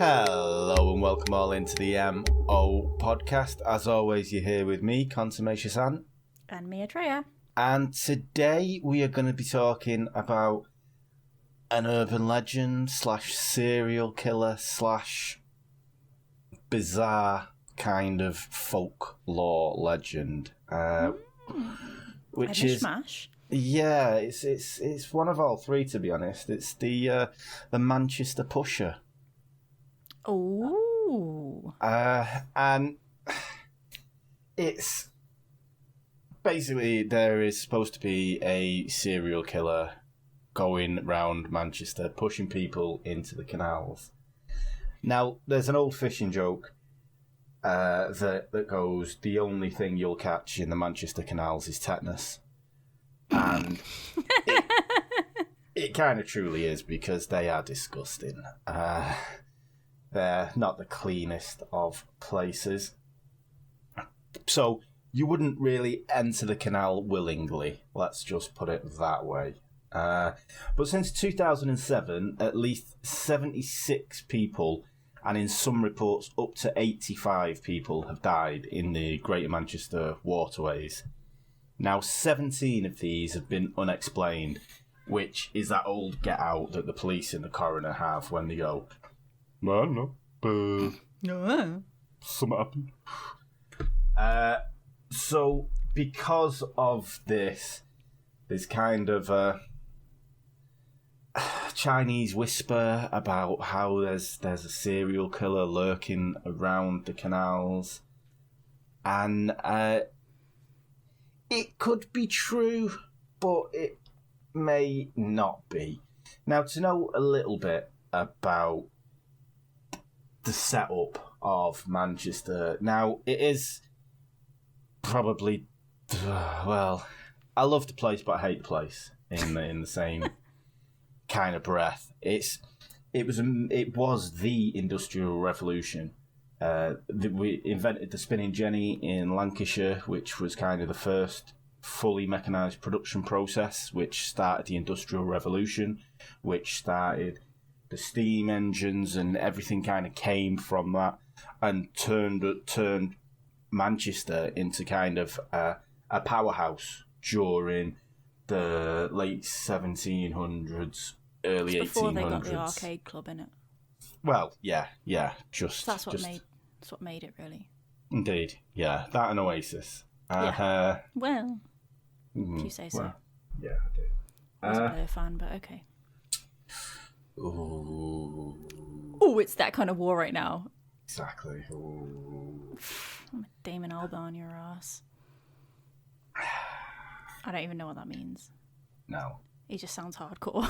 Hello and welcome all into the MO podcast. As always, you're here with me, Consummation San. And me, Atreya. And today we are going to be talking about an urban legend / serial killer / bizarre kind of folklore legend. Which is smash. Yeah, it's one of all three, to be honest. It's the Manchester Pusher. Oh. And it's basically there is supposed to be a serial killer going round Manchester pushing people into the canals. Now, there's an old fishing joke that goes, the only thing you'll catch in the Manchester canals is tetanus. And it kind of truly is, because they are disgusting. They're not the cleanest of places. So you wouldn't really enter the canal willingly. Let's just put it that way. But since 2007, at least 76 people, and in some reports up to 85 people, have died in the Greater Manchester waterways. Now, 17 of these have been unexplained, which is that old get out that the police and the coroner have when they go, no, something happened. So, because of this, there's kind of a Chinese whisper about how there's a serial killer lurking around the canals, and it could be true, but it may not be. Now, to know a little bit about the setup of Manchester, now it is probably, well, I love the place, but I hate the place in the same kind of breath. It was the Industrial Revolution. We invented the spinning jenny in Lancashire, which was kind of the first fully mechanised production process, which started the Industrial Revolution, which started the steam engines, and everything kind of came from that and turned Manchester into kind of a powerhouse during the late 1700s, early 1800s. Before they got the arcade club in it. Well, yeah, just that's what made it, really. Indeed, yeah, that and Oasis. Well, if you say so. Well, yeah, I do. I wasn't really a fan, but okay. Ooh. Oh, it's that kind of war right now. Exactly. Ooh. I'm a Damon Albarn your ass. I don't even know what that means. No. He just sounds hardcore.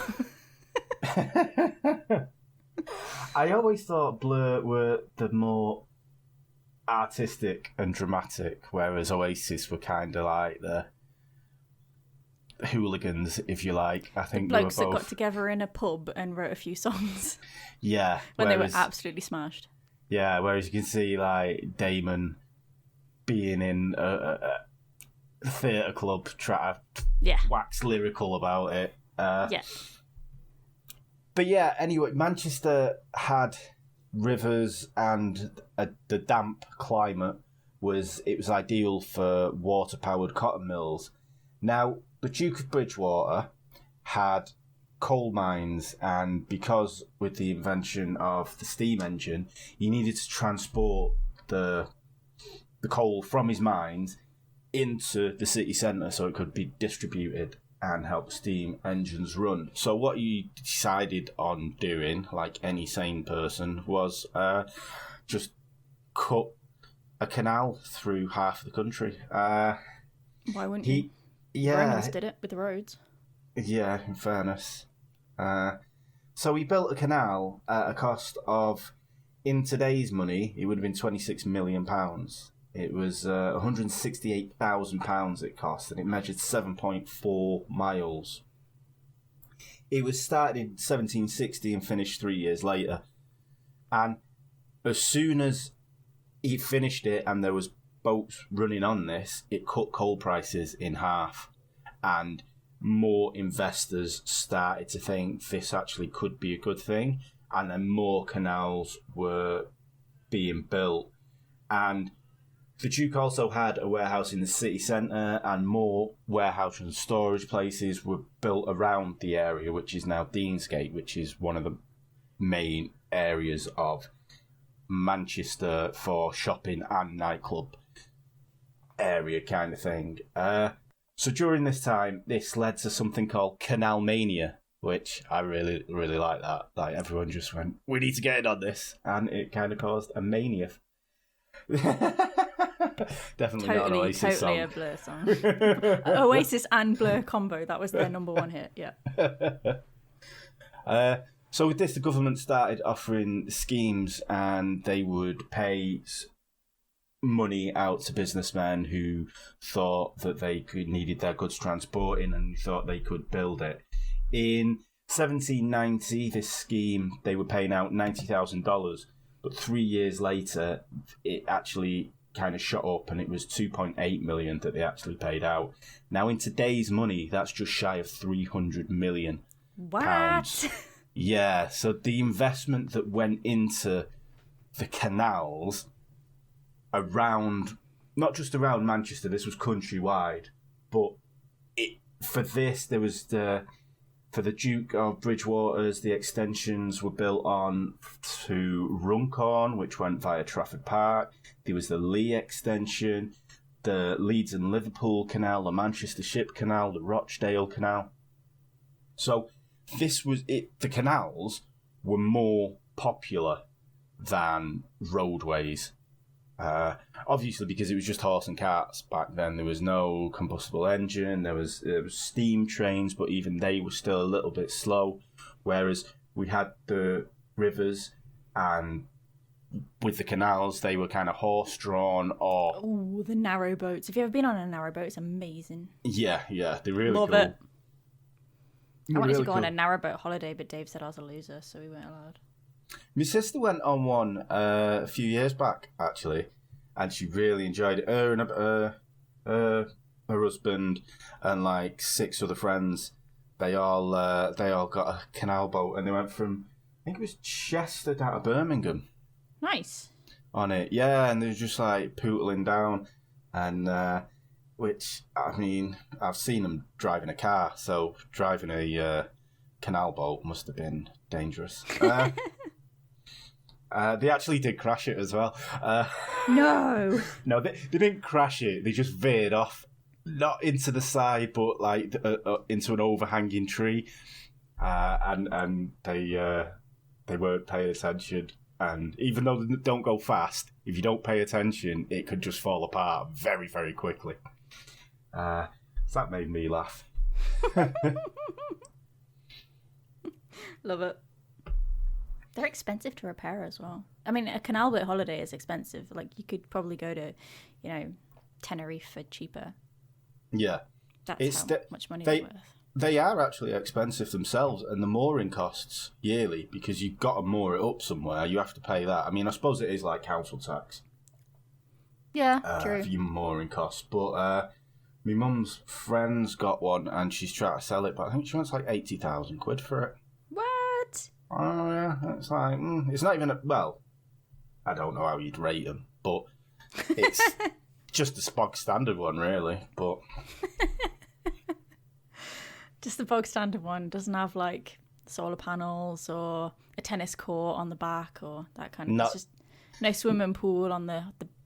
I always thought Blur were the more artistic and dramatic, whereas Oasis were kind of like the hooligans, if you like. I think the blokes they were both... that got together in a pub and wrote a few songs. Yeah. When they were absolutely smashed. Yeah, whereas you can see like Damon being in a theatre club trying to wax lyrical about it. Yeah. But yeah, anyway, Manchester had rivers, and the damp climate was ideal for water-powered cotton mills. Now, the Duke of Bridgewater had coal mines, and because with the invention of the steam engine, he needed to transport the coal from his mines into the city centre so it could be distributed and help steam engines run. So what he decided on doing, like any sane person, was just cut a canal through half of the country. Why wouldn't you? Yeah, Romans did it with the roads. Yeah, in fairness. So he built a canal at a cost of, in today's money, it would have been £26 million. It was £168,000 it cost, and it measured 7.4 miles. It was started in 1760 and finished 3 years later. And as soon as he finished it and there was boats running on this, it cut coal prices in half. And more investors started to think this actually could be a good thing. and then more canals were being built. And the Duke also had a warehouse in the city centre, and more warehouse and storage places were built around the area, which is now Deansgate, which is one of the main areas of Manchester for shopping and nightclub area kind of thing. So during this time, this led to something called Canal Mania, which I really, really like that. Like, everyone just went, we need to get in on this. And it kind of caused a mania. Definitely not an Oasis totally song. a Blur song. Oasis and Blur combo. That was their number one hit, yeah. So with this, the government started offering schemes, and they would pay money out to businessmen who thought that they needed their goods transporting and thought they could build it. In 1790, this scheme, they were paying out $90,000, but 3 years later, it actually kind of shot up, and it was 2.8 million that they actually paid out. Now, in today's money, that's just shy of 300 million pounds. What? Yeah, so the investment that went into the canals around, not just around Manchester, this was countrywide, but for the Duke of Bridgewater's, the extensions were built on to Runcorn, which went via Trafford Park. There was the Lee extension, the Leeds and Liverpool Canal, the Manchester Ship Canal, the Rochdale Canal. So this was it. The canals were more popular than roadways. Obviously, because it was just horse and carts back then. There was no combustible engine. There was steam trains, but even they were still a little bit slow. Whereas we had the rivers, and with the canals, they were kind of horse-drawn or... Oh, the narrow boats. Have you ever been on a narrow boat? It's amazing. Yeah, they're really Love cool. it. I wanted to go on cool. a narrowboat holiday, but Dave said I was a loser, so we weren't allowed. My sister went on one a few years back, actually, and she really enjoyed it. Her and her husband and like 6 other friends, they all got a canal boat, and they went from, I think it was Chester down to Birmingham. Nice. On it, yeah, and they were just like pootling down, and which, I mean, I've seen them driving a car, so driving a canal boat must have been dangerous. They actually did crash it as well. No. No, they didn't crash it. They just veered off, not into the side, but like into an overhanging tree, and they weren't paying attention. And even though they don't go fast, if you don't pay attention, it could just fall apart very, very quickly. So that made me laugh. Love it. They're expensive to repair as well. I mean, a canal boat holiday is expensive. Like, you could probably go to, Tenerife for cheaper. Yeah. That's how much money they're worth. They are actually expensive themselves, and the mooring costs yearly, because you've got to moor it up somewhere. You have to pay that. I mean, I suppose it is like council tax. Yeah, true. For your mooring costs. But my mum's friend's got one, and she's trying to sell it, but I think she wants like 80,000 quid for it. What? Oh, yeah. It's like, it's not even well, I don't know how you'd rate them, but it's just a bog standard one, really. But just the bog standard one. Doesn't have like solar panels or a tennis court on the back or that kind of. No. It's just no swimming pool on the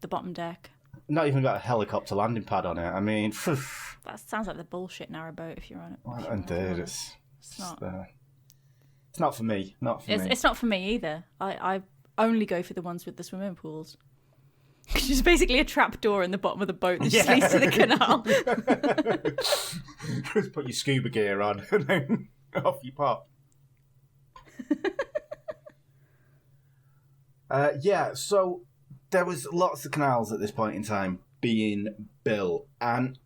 bottom deck. Not even got a helicopter landing pad on it. I mean, that sounds like the bullshit narrowboat if you're on it. Well, indeed, it's not. It's not for me. It's not for me either. I only go for the ones with the swimming pools. It's just basically a trap door in the bottom of the boat that just leads to the canal. Just put your scuba gear on and then off you pop. So there was lots of canals at this point in time being built, and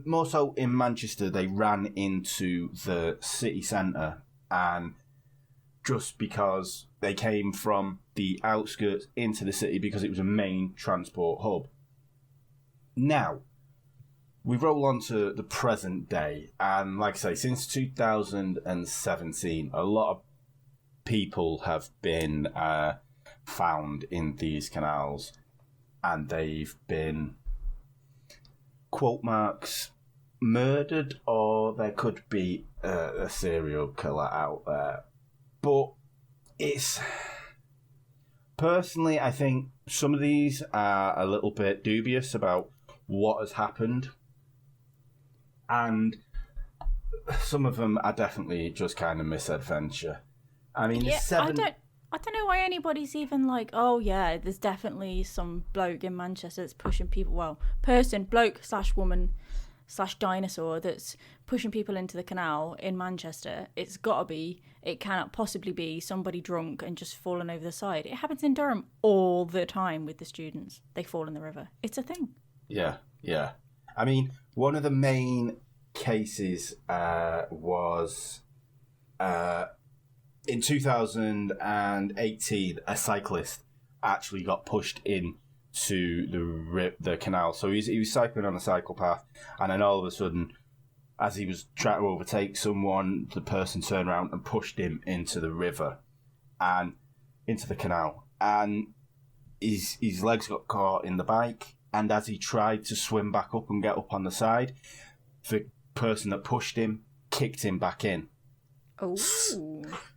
more so in Manchester, they ran into the city centre, and just because they came from the outskirts into the city because it was a main transport hub. Now, we roll on to the present day, and like I say, since 2017, a lot of people have been found in these canals, and they've been, quote marks, murdered, or there could be a serial killer out there. But it's... Personally, I think some of these are a little bit dubious about what has happened. And some of them are definitely just kind of misadventure. I mean, yeah, I don't know why anybody's even like, oh yeah, there's definitely some bloke in Manchester that's pushing people. Well, bloke / woman / dinosaur that's pushing people into the canal in Manchester. It cannot possibly be somebody drunk and just falling over the side. It happens in Durham all the time with the students. They fall in the river. It's a thing. Yeah. I mean, one of the main cases was in 2018, a cyclist actually got pushed into the canal. So he was cycling on a cycle path, and then all of a sudden, as he was trying to overtake someone, the person turned around and pushed him into the river and into the canal. And his legs got caught in the bike, and as he tried to swim back up and get up on the side, the person that pushed him kicked him back in. Oh.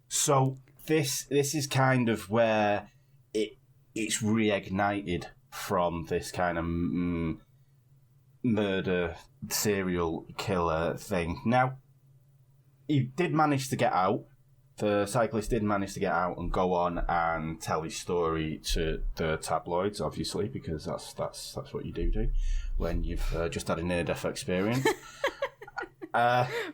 So this is kind of where it's reignited from this kind of murder serial killer thing. Now, he did manage to get out. The cyclist did manage to get out and go on and tell his story to the tabloids, obviously, because that's what you do when you've just had a near-death experience.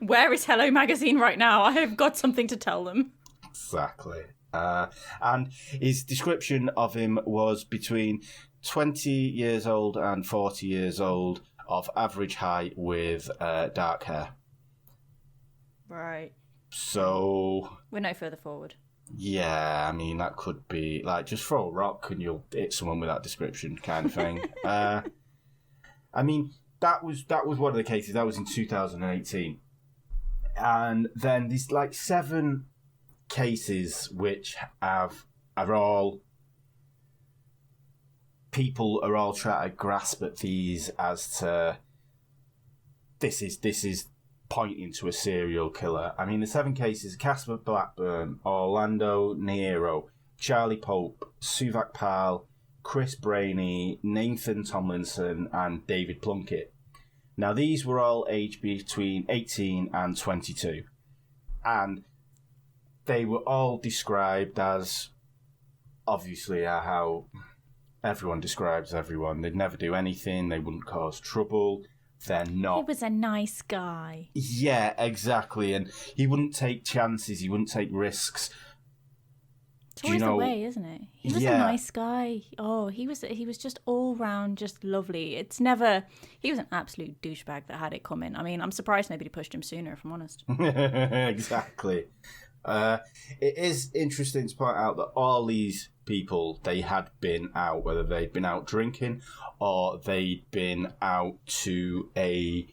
Where is Hello Magazine right now? I have got something to tell them. Exactly. And his description of him was between 20 years old and 40 years old, of average height, with dark hair. Right. So... We're no further forward. Yeah, I mean, that could be, like, just throw a rock and you'll hit someone with that description kind of thing. I mean, that was one of the cases. That was in 2018. And then there's, like, 7 cases which are all... People are all trying to grasp at these as to... This is pointing to a serial killer. I mean, the 7 cases: Casper Blackburn, Orlando Nero, Charlie Pope, Suvak Pal, Chris Brainey, Nathan Tomlinson, and David Plunkett. Now, these were all aged between 18 and 22. And they were all described as, obviously, how everyone describes everyone. They'd never do anything. They wouldn't cause trouble. They're not... He was a nice guy. Yeah, exactly. And he wouldn't take chances. He wouldn't take risks. It's always the way, isn't it? He was a nice guy. Oh, he was just all round just lovely. It's never... He was an absolute douchebag that had it coming. I mean, I'm surprised nobody pushed him sooner, if I'm honest. Exactly. It is interesting to point out that all these people, they had been out, whether they'd been out drinking or they'd been out to a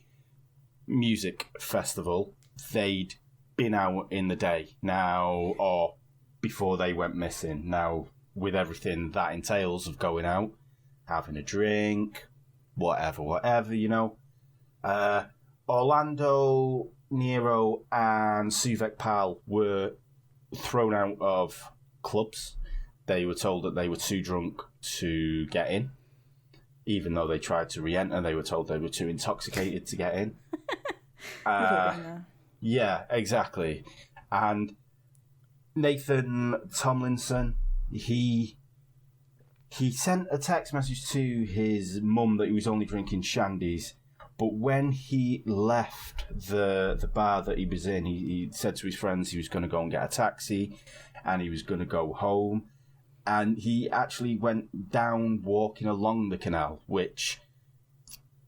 music festival. They'd been out in the day now, or before they went missing. Now, with everything that entails of going out, having a drink, whatever, you know. Orlando, Nero, and Suvek Pal were thrown out of clubs. They were told that they were too drunk to get in. Even though they tried to re-enter, they were told they were too intoxicated to get in. Yeah, exactly. And Nathan Tomlinson, he sent a text message to his mum that he was only drinking shandies. But when he left the bar that he was in, he said to his friends he was going to go and get a taxi and he was going to go home. And he actually went down walking along the canal, which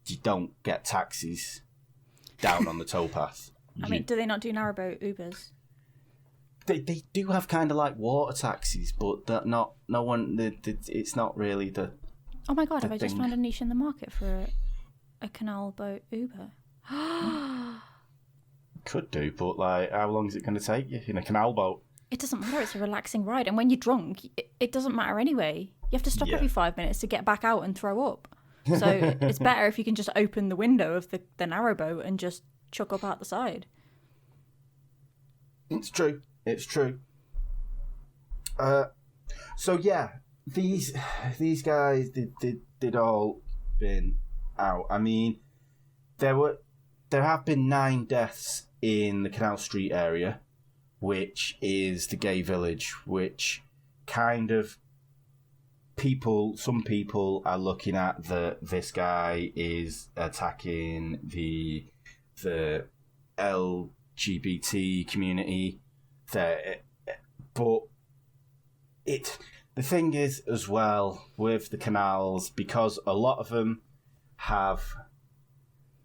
you don't get taxis down on the towpath. I mean, do they not do narrowboat Ubers? They do have kind of like water taxis, but it's not really the... Oh my God, have I just found a niche in the market for a canal boat Uber? Could do, but like, how long is it going to take you in a canal boat? It doesn't matter. It's a relaxing ride. And when you're drunk, it doesn't matter anyway. You have to stop every 5 minutes to get back out and throw up. So it's better if you can just open the window of the narrowboat and just chuck up out the side. It's true. It's true. So yeah, these guys did all been out. I mean, there have been 9 deaths in the Canal Street area, which is the gay village, which kind of some people are looking at that this guy is attacking the LGBT community. But the thing is as well with the canals, because a lot of them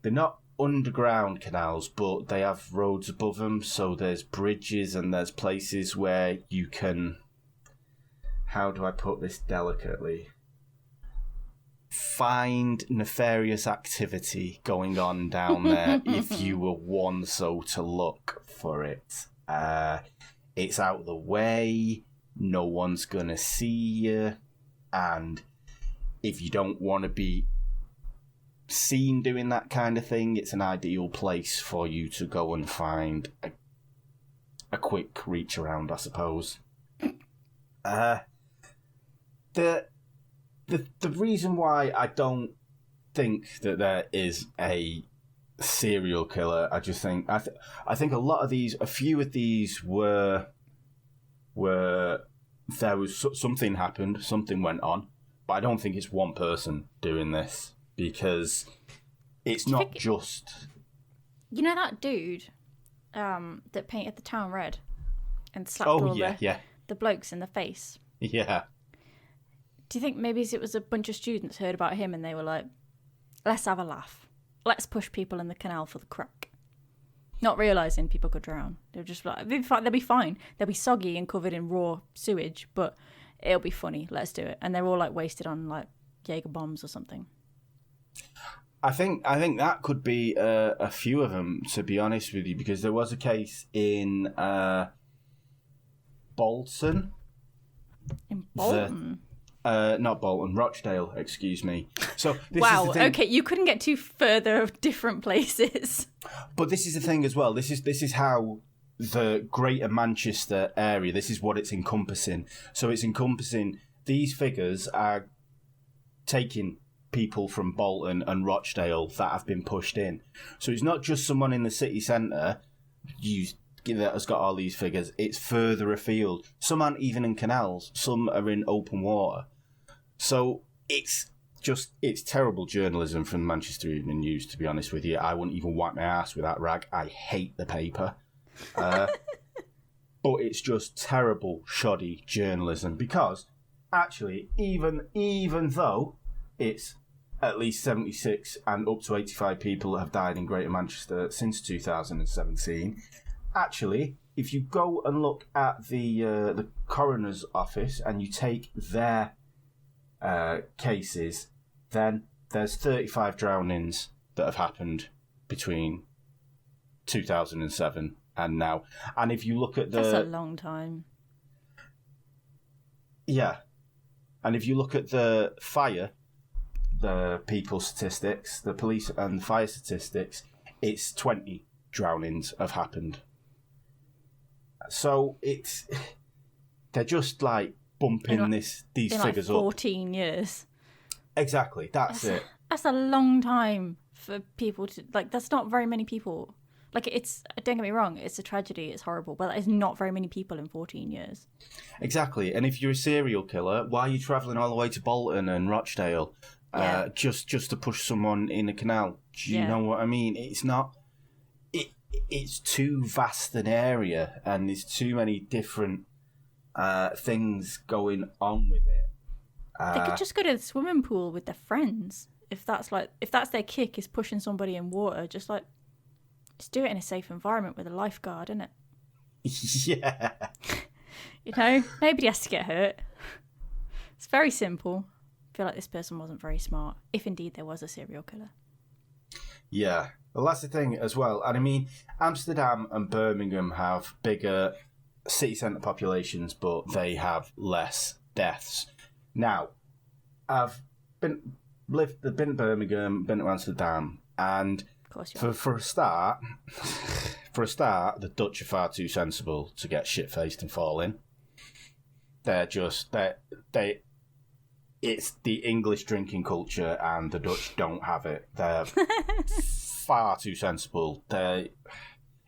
they're not underground canals, but they have roads above them, so there's bridges and there's places where you can, how do I put this delicately, find nefarious activity going on down there if you were one so to look for it. It's out of the way, no one's gonna see you, and if you don't want to be seen doing that kind of thing, it's an ideal place for you to go and find a quick reach around, I suppose. The reason why I don't think that there is a serial killer, I just think I think a few of these were there was something happened, something went on, but I don't think it's one person doing this, because it's not just... You know that dude that painted the town red and slapped the blokes in the face? Yeah. Do you think maybe it was a bunch of students heard about him and they were like, let's have a laugh. Let's push people in the canal for the crack. Not realising people could drown. They're just like, they'll be fine. They'll be soggy and covered in raw sewage, but it'll be funny. Let's do it. And they're all like wasted on like Jaeger bombs or something. I think that could be a few of them, to be honest with you, because there was a case in Bolton. In Bolton? Not Bolton, Rochdale, excuse me. So this wow, is the thing. Okay, you couldn't get too further of different places. But this is the thing as well. This is how the Greater Manchester area, this is what it's encompassing. So it's encompassing, these figures are taking people from Bolton and Rochdale that have been pushed in. So it's not just someone in the city centre that has got all these figures. It's further afield. Some aren't even in canals. Some are in open water. So it's terrible journalism from the Manchester Evening News, to be honest with you. I wouldn't even wipe my ass with that rag. I hate the paper. But it's just terrible, shoddy journalism, because actually, even though it's at least 76 and up to 85 people have died in Greater Manchester since 2017, actually, if you go and look at the coroner's office and you take their cases, then there's 35 drownings that have happened between 2007 and now. And if you look at That's a long time. Yeah. And if you look at the people statistics, the police and fire statistics, it's 20 drownings have happened. So they're just like bumping these figures like 14 years. Exactly, that's it. That's a long time for people to, like, that's not very many people. Like, don't get me wrong, it's a tragedy, it's horrible, but that is not very many people in 14 years. Exactly, and if you're a serial killer, why are you travelling all the way to Bolton and Rochdale just to push someone in a canal? Do you know what I mean? It's not... It's too vast an area, and there's too many different things going on with it. They could just go to the swimming pool with their friends. If that's their kick, is pushing somebody in water, just do it in a safe environment with a lifeguard, innit? Yeah. Nobody has to get hurt. It's very simple. I feel like this person wasn't very smart, if indeed there was a serial killer. Yeah. Well, that's the thing as well. And I mean, Amsterdam and Birmingham have bigger city centre populations, but they have less deaths. Now, I've been to Birmingham, been to Amsterdam, and for a start, the Dutch are far too sensible to get shit-faced and fall in. It's the English drinking culture, and the Dutch don't have it. They're far too sensible.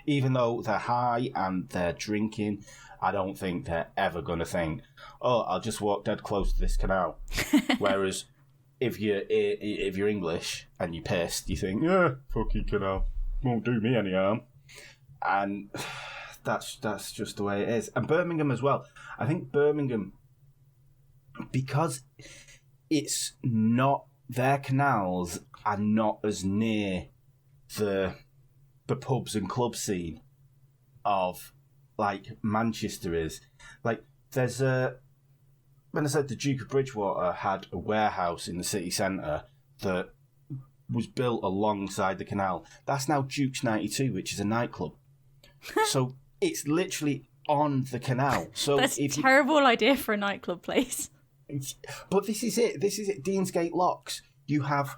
Even though they're high and they're drinking, I don't think they're ever going to think, oh, I'll just walk dead close to this canal. Whereas if you're English and you're pissed, you think, yeah, fucking canal, won't do me any harm. And that's just the way it is. And Birmingham as well. I think Birmingham, because it's not, their canals are not as near the pubs and club scene of like Manchester is. Like there's when I said the Duke of Bridgewater had a warehouse in the city centre that was built alongside the canal, that's now Duke's 92, which is a nightclub. So it's literally on the canal. So that's a terrible idea for a nightclub place. But this is it. Deansgate Locks. You have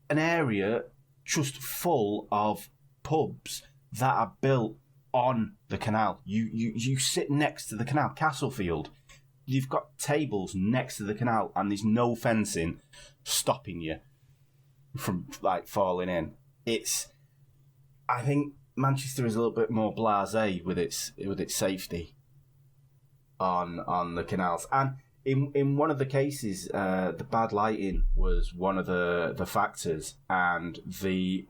an area just full of pubs that are built on the canal. You sit next to the canal. Castlefield, you've got tables next to the canal, and there's no fencing stopping you from like falling in. I think Manchester is a little bit more blasé with its safety on the canals. And in one of the cases, the bad lighting was one of the factors, and the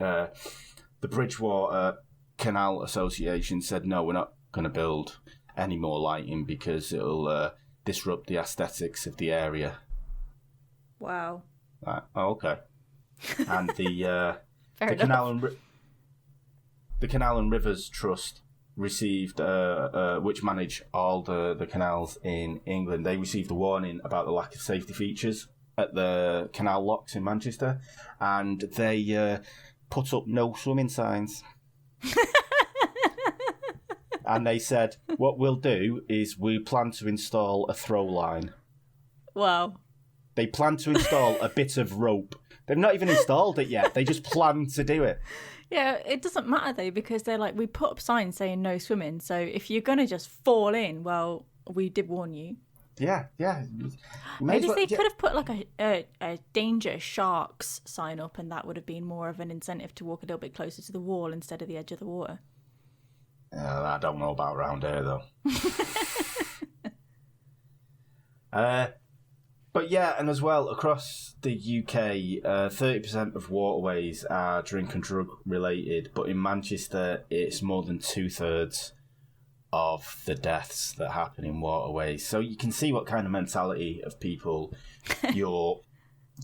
Bridgewater Canal Association said, no, we're not going to build any more lighting because it'll disrupt the aesthetics of the area. Wow. Okay. And the the Canal and Rivers Trust received, which manage all the canals in England, they received a warning about the lack of safety features at the canal locks in Manchester, and they put up no swimming signs. And they said, what we'll do is we plan to install a throw line. Wow. They plan to install a bit of rope. They've not even installed it yet. They just plan to do it. Yeah, it doesn't matter though, because they're like, we put up signs saying no swimming. So if you're going to just fall in, well, we did warn you. Yeah. Maybe they could have put like a danger sharks sign up, and that would have been more of an incentive to walk a little bit closer to the wall instead of the edge of the water. I don't know about around here though. But yeah, and as well, across the UK, 30% of waterways are drink and drug related, but in Manchester, it's more than 2/3 of the deaths that happen in waterways. So you can see what kind of mentality of people you're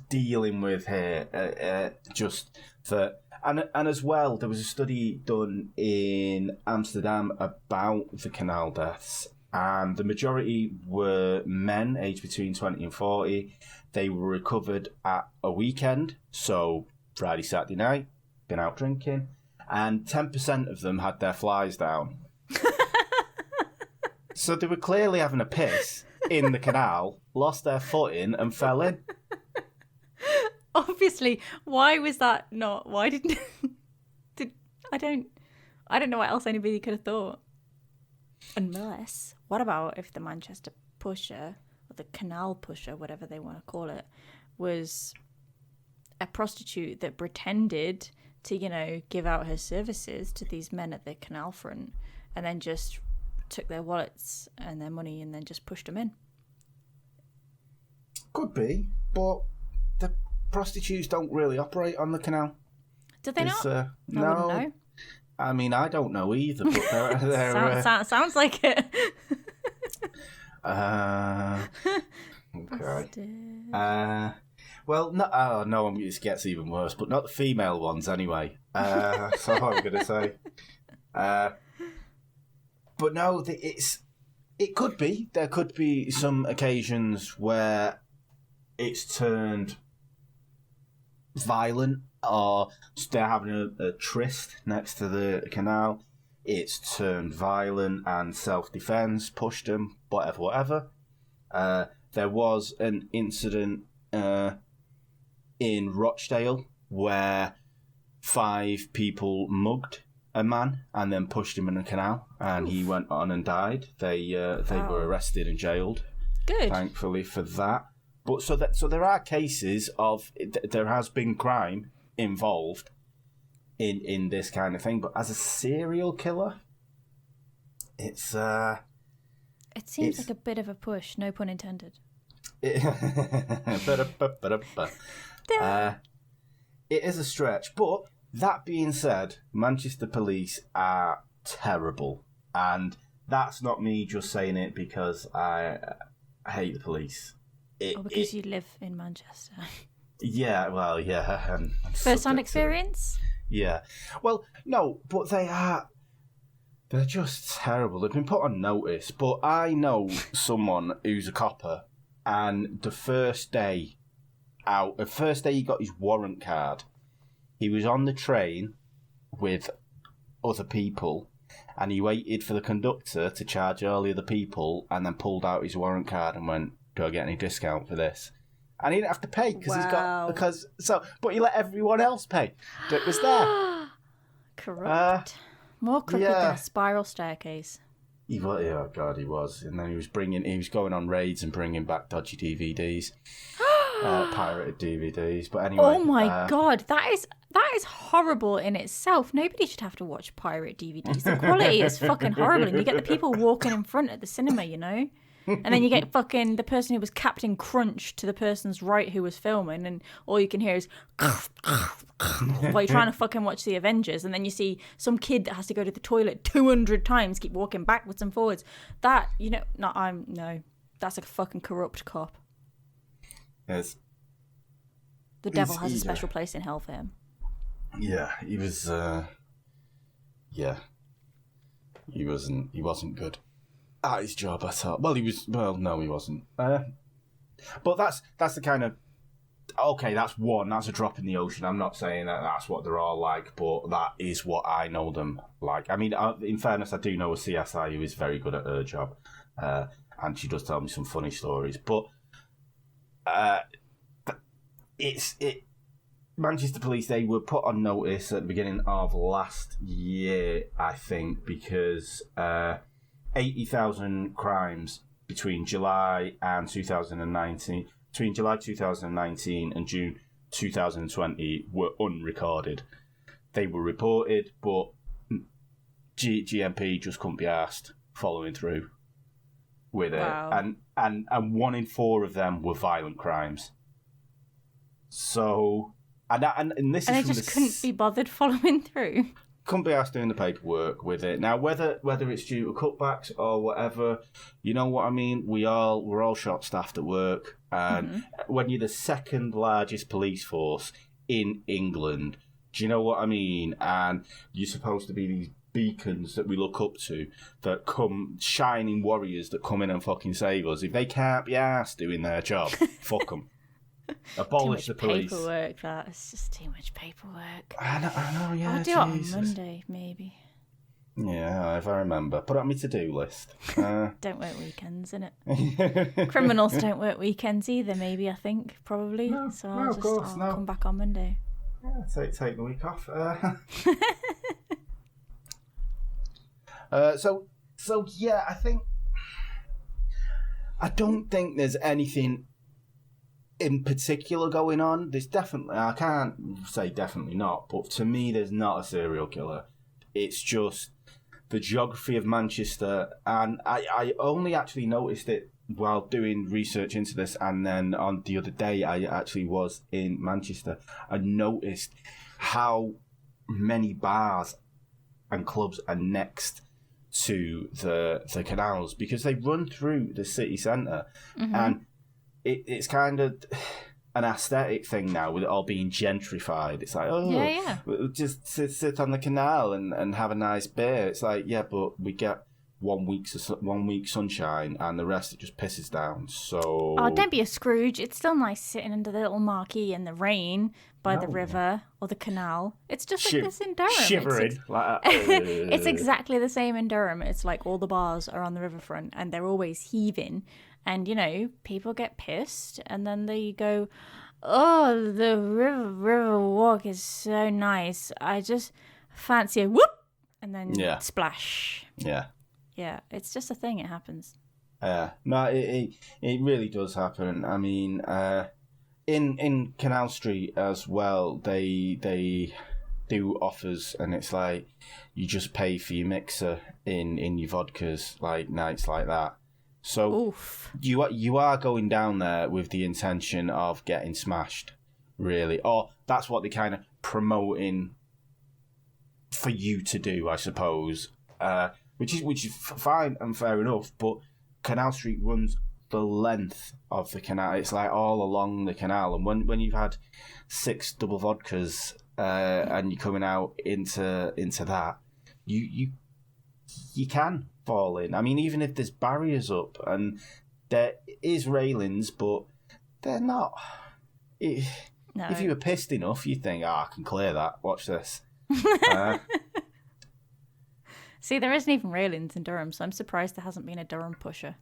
dealing with here. Just that, and as well, there was a study done in Amsterdam about the canal deaths. And the majority were men aged between 20 and 40. They were recovered at a weekend, so Friday, Saturday night, been out drinking. And 10% of them had their flies down. So they were clearly having a piss in the canal, lost their footing and fell in. Obviously, why was that not? Why didn't... I don't know what else anybody could have thought. Unless, what about if the Manchester pusher, or the canal pusher, whatever they want to call it, was a prostitute that pretended to, give out her services to these men at the canal front, and then just took their wallets and their money and then just pushed them in? Could be, but the prostitutes don't really operate on the canal. Did they not? No. Wouldn't know. I mean, I don't know either, but they're sounds like it. Okay. Well, no, no, it gets even worse, but not the female ones anyway. That's what I'm going to say. But no, it could be. There could be some occasions where it's turned violent, or they're having a tryst next to the canal. it's turned violent and self-defense, pushed them, whatever. There was an incident in Rochdale where 5 people mugged a man and then pushed him in a canal, and he went on and died. They were arrested and jailed. Good. Thankfully for that. But so there are cases of there has been crime involved in this kind of thing, but as a serial killer, it seems like a bit of a push, no pun intended. It is a stretch, but that being said, Manchester police are terrible, and that's not me just saying it because I hate the police. Because you live in Manchester. Yeah, well, yeah. First-hand experience? Yeah. Well, no, but they're just terrible. They've been put on notice, but I know someone who's a copper, and the first day he got his warrant card, he was on the train with other people, and he waited for the conductor to charge all the other people, and then pulled out his warrant card and went, "Do I get any discount for this?" And he didn't have to pay but he let everyone else pay that was there. Corrupt. More crooked than a spiral staircase. He was. And then he was going on raids and bringing back dodgy DVDs, pirated DVDs. But anyway. Oh my God, that is horrible in itself. Nobody should have to watch pirate DVDs. The quality is fucking horrible, and you get the people walking in front at the cinema, you know. And then you get fucking the person who was Captain Crunch to the person's right who was filming, and all you can hear is while you're trying to fucking watch the Avengers, and then you see some kid that has to go to the toilet 200 times, keep walking backwards and forwards. That, that's a fucking corrupt cop. Yes. The devil has a special place in hell for him. Yeah, he was. He wasn't good at his job at all. Well, he was. Well, no, he wasn't. But that's the kind of. Okay, that's one. That's a drop in the ocean. I'm not saying that that's what they're all like, but that is what I know them like. I mean, in fairness, I do know a CSI who is very good at her job, and she does tell me some funny stories. But Manchester Police, they were put on notice at the beginning of last year, I think, because 80,000 crimes between July 2019 and June 2020 were unrecorded. They were reported, but GMP just couldn't be asked following through with it. Wow. And 1 in 4 of them were violent crimes. So, and this and is they just couldn't be bothered following through. Couldn't be asked doing the paperwork with it. Now, whether it's due to cutbacks or whatever, you know what I mean? We're all short-staffed at work, and when you're the second largest police force in England, do you know what I mean? And you're supposed to be these beacons that we look up to, that come, shining warriors that come in and fucking save us. If they can't be asked doing their job, fuck them. Abolish the police. Paperwork, that. It's just too much paperwork. I know, yeah. I'll do it on Monday, maybe. Yeah, if I remember. Put it on my to-do list. Don't work weekends, innit? Criminals don't work weekends either, maybe, I think, probably. No, so I'll come back on Monday. Yeah, take the week off. So yeah, I don't think there's anything in particular going on. There's definitely, I can't say definitely not, but to me there's not a serial killer. It's just the geography of Manchester, and I only actually noticed it while doing research into this, and then on the other day I actually was in Manchester. I noticed how many bars and clubs are next to the canals, because they run through the city centre, and it's kind of an aesthetic thing now, with it all being gentrified. It's like, we'll just sit on the canal and have a nice beer. It's like, yeah, but we get 1 week sunshine, and the rest it just pisses down. So don't be a Scrooge. It's still nice sitting under the little marquee in the rain by the river or the canal. It's just like this in Durham. Shivering. It's exactly the same in Durham. It's like all the bars are on the riverfront and they're always heaving. And, people get pissed and then they go, oh, the river walk is so nice. I just fancy a whoop and then splash. Yeah. Yeah, it's just a thing. It happens. No, it really does happen. I mean, in Canal Street as well, they do offers, and it's like you just pay for your mixer in your vodkas, like nights like that. So Oof. you are going down there with the intention of getting smashed, really, or that's what they kind of promoting for you to do, I suppose. Which is fine and fair enough, but Canal Street runs the length of the canal. It's like all along the canal, and when you've had 6 double vodkas and you're coming out into that, you can fall in. I mean, even if there's barriers up and there is railings, but they're not. If you were pissed enough, you'd think, I can clear that. Watch this. See, there isn't even railings in Durham, so I'm surprised there hasn't been a Durham pusher.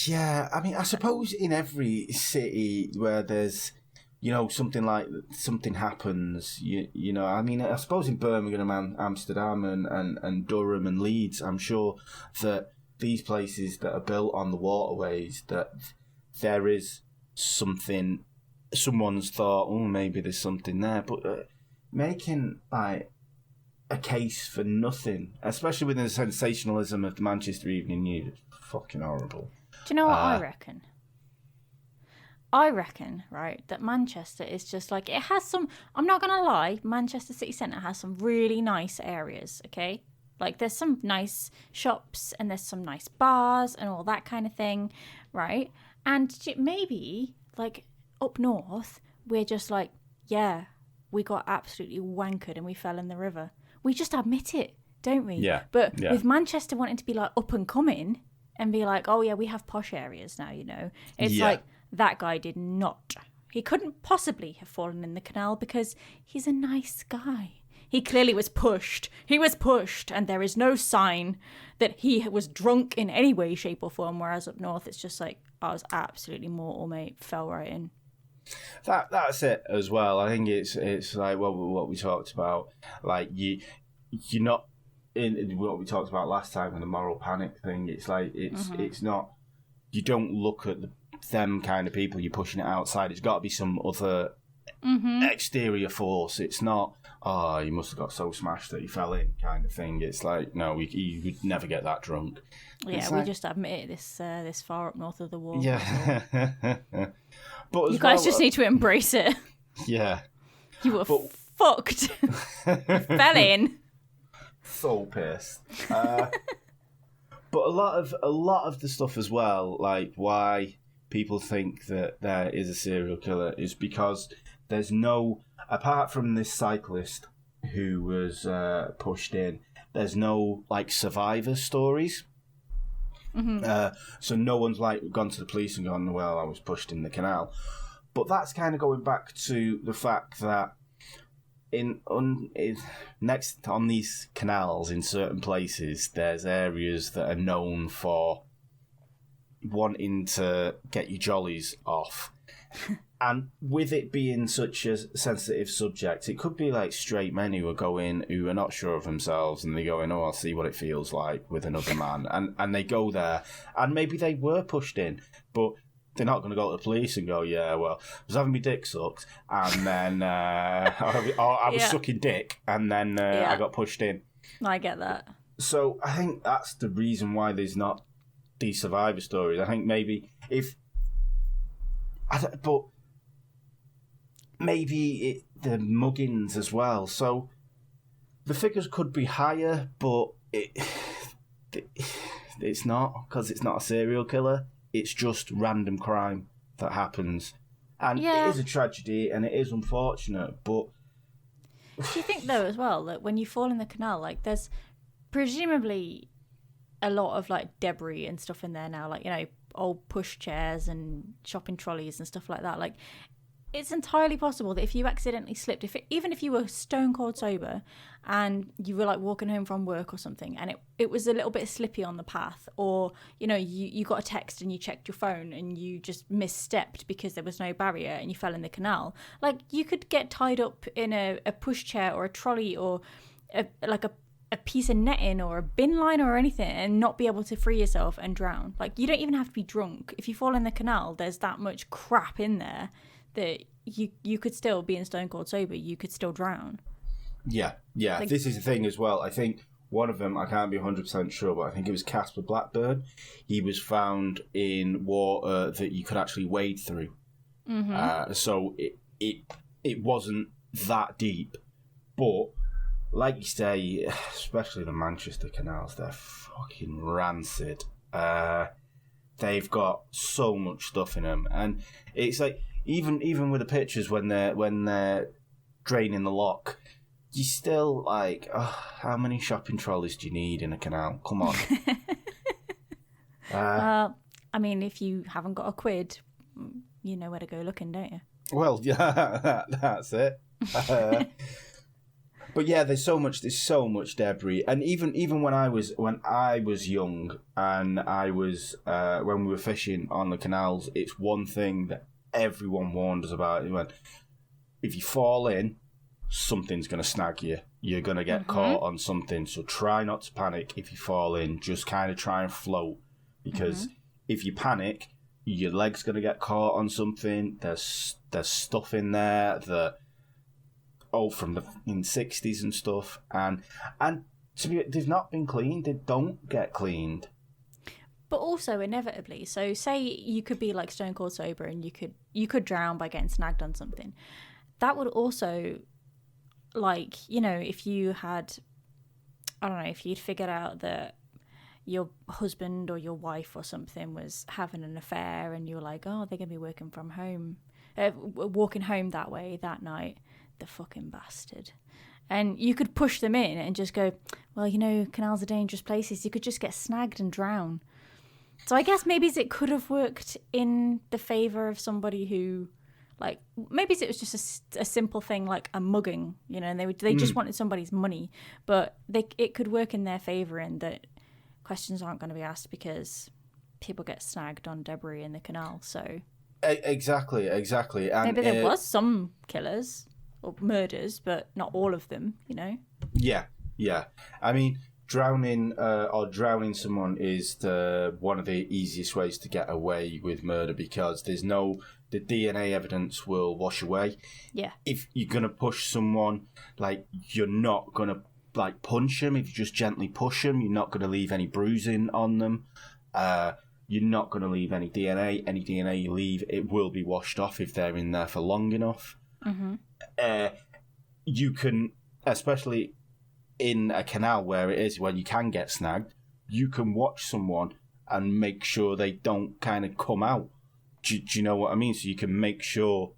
Yeah, I mean, I suppose in every city where there's, something happens, I mean, I suppose in Birmingham and Amsterdam and Durham and Leeds, I'm sure that these places that are built on the waterways, that there is something, someone's thought, oh, maybe there's something there, but making, like, a case for nothing, especially with the sensationalism of the Manchester Evening News, it's fucking horrible. Do you know what I reckon? I reckon, right, that Manchester is just like, it has some, I'm not going to lie, Manchester City Centre has some really nice areas, okay? Like, there's some nice shops and there's some nice bars and all that kind of thing, right? And maybe, like, up north, we're just like, yeah, we got absolutely wankered and we fell in the river. We just admit it, don't we? Yeah. But with Manchester wanting to be like up and coming and be like, oh yeah, we have posh areas now, It's like, that guy did not. He couldn't possibly have fallen in the canal because he's a nice guy. He clearly was pushed. He was pushed, and there is no sign that he was drunk in any way, shape or form, whereas up north it's just like, I was absolutely mortal, mate. Fell right in. That's it as well. I think it's like what we talked about. Like you're not in what we talked about last time in the moral panic thing. It's like it's not. You don't look at them kind of people. You're pushing it outside. It's got to be some other exterior force. It's not. Oh, you must have got so smashed that you fell in, kind of thing. It's like no, you would never get that drunk. Yeah, we just admit it this far up north of the wall. Yeah. But you guys just need to embrace it. Yeah. You were fucked. You fell in. So pissed. But a lot of the stuff as well, like why people think that there is a serial killer, is because there's no, apart from this cyclist who was pushed in, there's no like survivor stories. So no one's like gone to the police and gone, well, I was pushed in the canal. But that's kind of going back to the fact that next on these canals in certain places, there's areas that are known for wanting to get your jollies off. And with it being such a sensitive subject, it could be like straight men who are not sure of themselves, and they go in, oh, I'll see what it feels like with another man. And they go there, and maybe they were pushed in, but they're not going to go to the police and go, yeah, well, I was having my dick sucked, and then I was sucking dick, and then I got pushed in. I get that. So I think that's the reason why there's not these survivor stories. I think maybe maybe the muggings as well. So the figures could be higher, but it's not, because it's not a serial killer. It's just random crime that happens. And it is a tragedy and it is unfortunate, but... Do you think, though, as well, that when you fall in the canal, like, there's presumably a lot of like debris and stuff in there now, like, you know, old push chairs and shopping trolleys and stuff like that. Like, it's entirely possible that if you accidentally slipped, even if you were stone cold sober and you were like walking home from work or something, and it was a little bit slippy on the path, or, you know, you got a text and you checked your phone and you just misstepped because there was no barrier and you fell in the canal, like, you could get tied up in a pushchair or a trolley or a piece of netting or a bin line or anything and not be able to free yourself and drown. Like, you don't even have to be drunk. If you fall in the canal, there's that much crap in there that you could still, being stone cold sober, you could still drown. Yeah. Like, this is the thing as well. I think one of them, I can't be 100% sure, but I think it was Casper Blackburn. He was found in water that you could actually wade through. Mm-hmm. So it wasn't that deep. But, like you say, especially the Manchester canals, they're fucking rancid. They've got so much stuff in them. And it's like, even with the pictures when they're draining the lock, you still like, oh, how many shopping trolleys do you need in a canal? Come on. Well, I mean, if you haven't got a quid, you know where to go looking, don't you? Well, yeah, that's it. But yeah, there's so much debris, and even when I was young and I was when we were fishing on the canals, it's one thing that everyone warned us about. It went, if you fall in, something's going to snag you. You're going to get caught on something. So try not to panic if you fall in. Just kind of try and float, because if you panic, your leg's going to get caught on something. There's stuff in there that from the 60s and stuff, and they've not been cleaned. They don't get cleaned. But also, inevitably, so say you could be like stone cold sober and you could drown by getting snagged on something. That would also, like, you know, if you had, I don't know, if you'd figured out that your husband or your wife or something was having an affair and you were like, oh, they're going to be walking home that way that night, the fucking bastard. And you could push them in and just go, well, you know, canals are dangerous places. You could just get snagged and drown. So I guess maybe it could have worked in the favour of somebody who, like, maybe it was just a simple thing like a mugging, you know, and they just wanted somebody's money. But it could work in their favour in that questions aren't going to be asked because people get snagged on debris in the canal. So exactly. And maybe there was some killers or murders, but not all of them, you know? Yeah. I mean, drowning someone is one of the easiest ways to get away with murder, because the DNA evidence will wash away. Yeah. If you're going to push someone, like, you're not going to, like, punch them. If you just gently push them, you're not going to leave any bruising on them. You're not going to leave any DNA. Any DNA you leave, it will be washed off if they're in there for long enough. Mm-hmm. You can, especially in a canal where it is, when you can get snagged, you can watch someone and make sure they don't kind of come out. Do you know what I mean? So you can make sure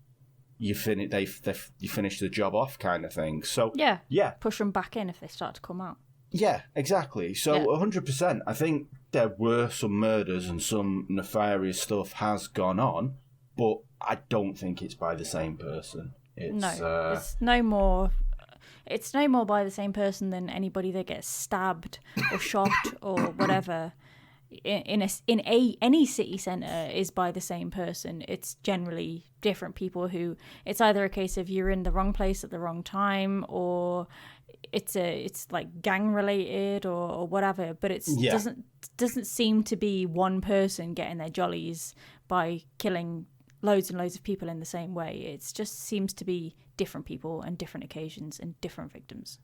you finish the job off, kind of thing. So yeah, push them back in if they start to come out. Yeah, exactly. So 100%. I think there were some murders and some nefarious stuff has gone on, but I don't think it's by the same person. It's no more by the same person than anybody that gets stabbed or shot or whatever in any city centre is by the same person. It's generally different people who, it's either a case of you're in the wrong place at the wrong time, or it's like gang related or whatever, but it doesn't seem to be one person getting their jollies by killing loads and loads of people in the same way. It just seems to be different people and different occasions and different victims.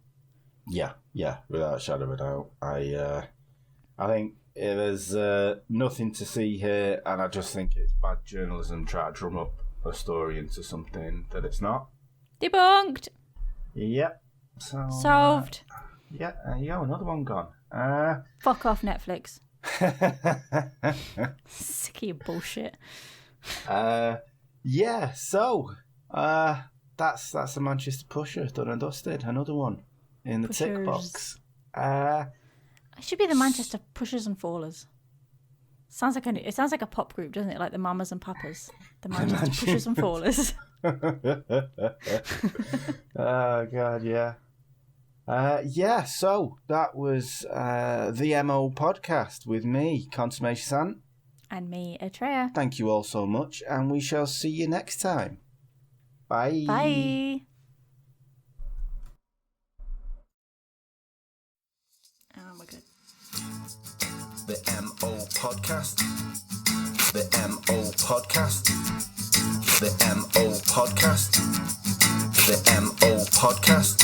Yeah, without a shadow of a doubt. I think there's nothing to see here, and I just think it's bad journalism trying to drum up a story into something that it's not. Debunked! Yep. So, solved. Yeah, there you go, another one gone. Fuck off, Netflix. Sick of your bullshit. Yeah, so that's a Manchester pusher done and dusted. Another one in the tick box. It should be the Manchester Pushers and Fallers. It sounds like a pop group, doesn't it? Like the Mamas and Papas. The Manchester Pushers and Fallers. Oh, God, yeah. So that was the MO podcast with me, Consummation Sant. And me, Atreya. Thank you all so much, and we shall see you next time. Bye. Bye. Oh, my God. The MO podcast. The MO podcast. The MO podcast. The MO podcast.